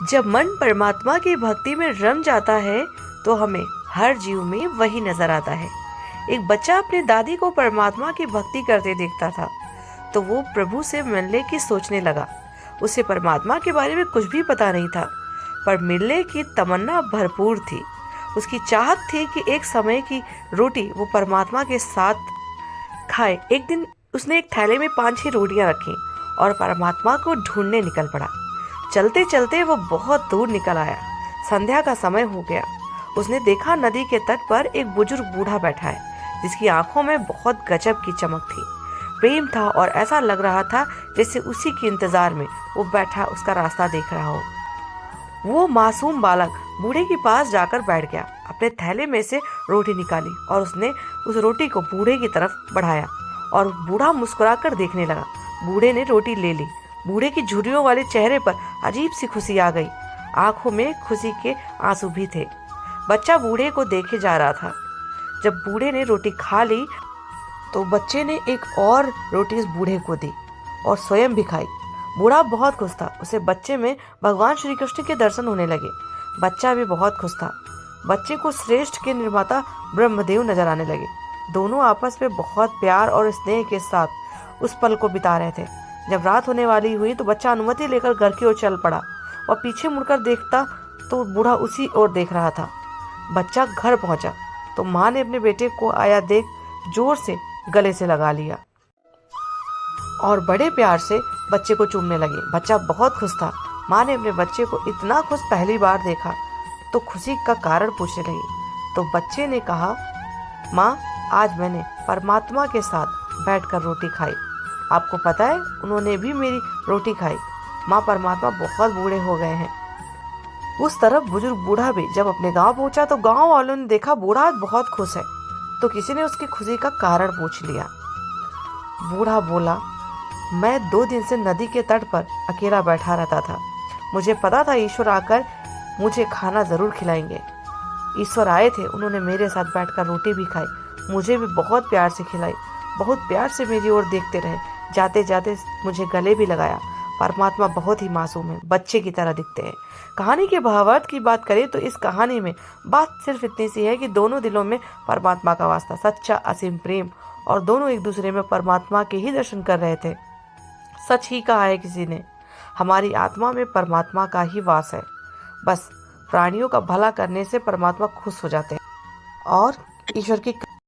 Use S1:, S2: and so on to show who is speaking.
S1: जब मन परमात्मा की भक्ति में रम जाता है तो हमें हर जीव में वही नजर आता है। एक बच्चा अपनी दादी को परमात्मा की भक्ति करते देखता था तो वो प्रभु से मिलने की सोचने लगा। उसे परमात्मा के बारे में कुछ भी पता नहीं था, पर मिलने की तमन्ना भरपूर थी। उसकी चाहत थी कि एक समय की रोटी वो परमात्मा के साथ खाए। एक दिन उसने एक थैले में 5-6 रोटियां रखी और परमात्मा को ढूंढने निकल पड़ा। चलते चलते वो बहुत दूर निकल आया। संध्या का समय हो गया। उसने देखा नदी के तट पर एक बुजुर्ग बूढ़ा बैठा है, जिसकी आंखों में बहुत गजब की चमक थी, प्रेम था और ऐसा लग रहा था जैसे उसी के इंतजार में वो बैठा उसका रास्ता देख रहा हो। वो मासूम बालक बूढ़े के पास जाकर बैठ गया, अपने थैले में से रोटी निकाली और उसने उस रोटी को बूढ़े की तरफ बढ़ाया और बूढ़ा मुस्कुराकर देखने लगा। बूढ़े ने रोटी ले ली। बूढ़े की झुर्रियों वाले चेहरे पर अजीब सी खुशी आ गई। आंखों में खुशी के आंसू भी थे। बच्चा बूढ़े को देखे जा रहा था। जब बूढ़े ने रोटी खा ली तो बच्चे ने एक और रोटी उस बूढ़े को दी और स्वयं भी खाई। बूढ़ा बहुत खुश था। उसे बच्चे में भगवान श्री कृष्ण के दर्शन होने लगे। बच्चा भी बहुत खुश था। बच्चे को श्रेष्ठ के निर्माता ब्रह्मदेव नजर आने लगे। दोनों आपस में बहुत प्यार और स्नेह के साथ उस पल को बिता रहे थे। जब रात होने वाली हुई तो बच्चा अनुमति लेकर घर की ओर चल पड़ा और पीछे मुड़कर देखता तो बूढ़ा उसी ओर देख रहा था। बच्चा घर पहुंचा तो माँ ने अपने बेटे को आया देख जोर से गले से लगा लिया और बड़े प्यार से बच्चे को चूमने लगी। बच्चा बहुत खुश था। माँ ने अपने बच्चे को इतना खुश पहली बार देखा तो खुशी का कारण पूछने लगी। तो बच्चे ने कहा, माँ, आज मैंने परमात्मा के साथ बैठकर रोटी खाई। आपको पता है, उन्होंने भी मेरी रोटी खाई। माँ, परमात्मा बहुत बूढ़े हो गए हैं। उस तरफ बुजुर्ग बूढ़ा भी जब अपने गांव पहुंचा तो गांव वालों ने देखा बूढ़ा आज बहुत खुश है, तो किसी ने उसकी खुशी का कारण पूछ लिया। बूढ़ा बोला, मैं 2 दिन से नदी के तट पर अकेला बैठा रहता था। मुझे पता था ईश्वर आकर मुझे खाना जरूर खिलाएंगे। ईश्वर आए थे, उन्होंने मेरे साथ बैठकर रोटी भी खाई, मुझे भी बहुत प्यार से खिलाई, बहुत प्यार से मेरी ओर देखते रहे, जाते जाते मुझे गले भी लगाया। परमात्मा बहुत ही मासूम है, बच्चे की तरह दिखते हैं। कहानी के भावार्थ की बात करें तो इस कहानी में बात सिर्फ इतनी सी है कि दोनों दिलों में परमात्मा का वास्ता, सच्चा असीम प्रेम, और दोनों एक दूसरे में परमात्मा के ही दर्शन कर रहे थे। सच ही कहा है किसी ने, हमारी आत्मा में परमात्मा का ही वास है। बस प्राणियों का भला करने से परमात्मा खुश हो जाते हैं और ईश्वर की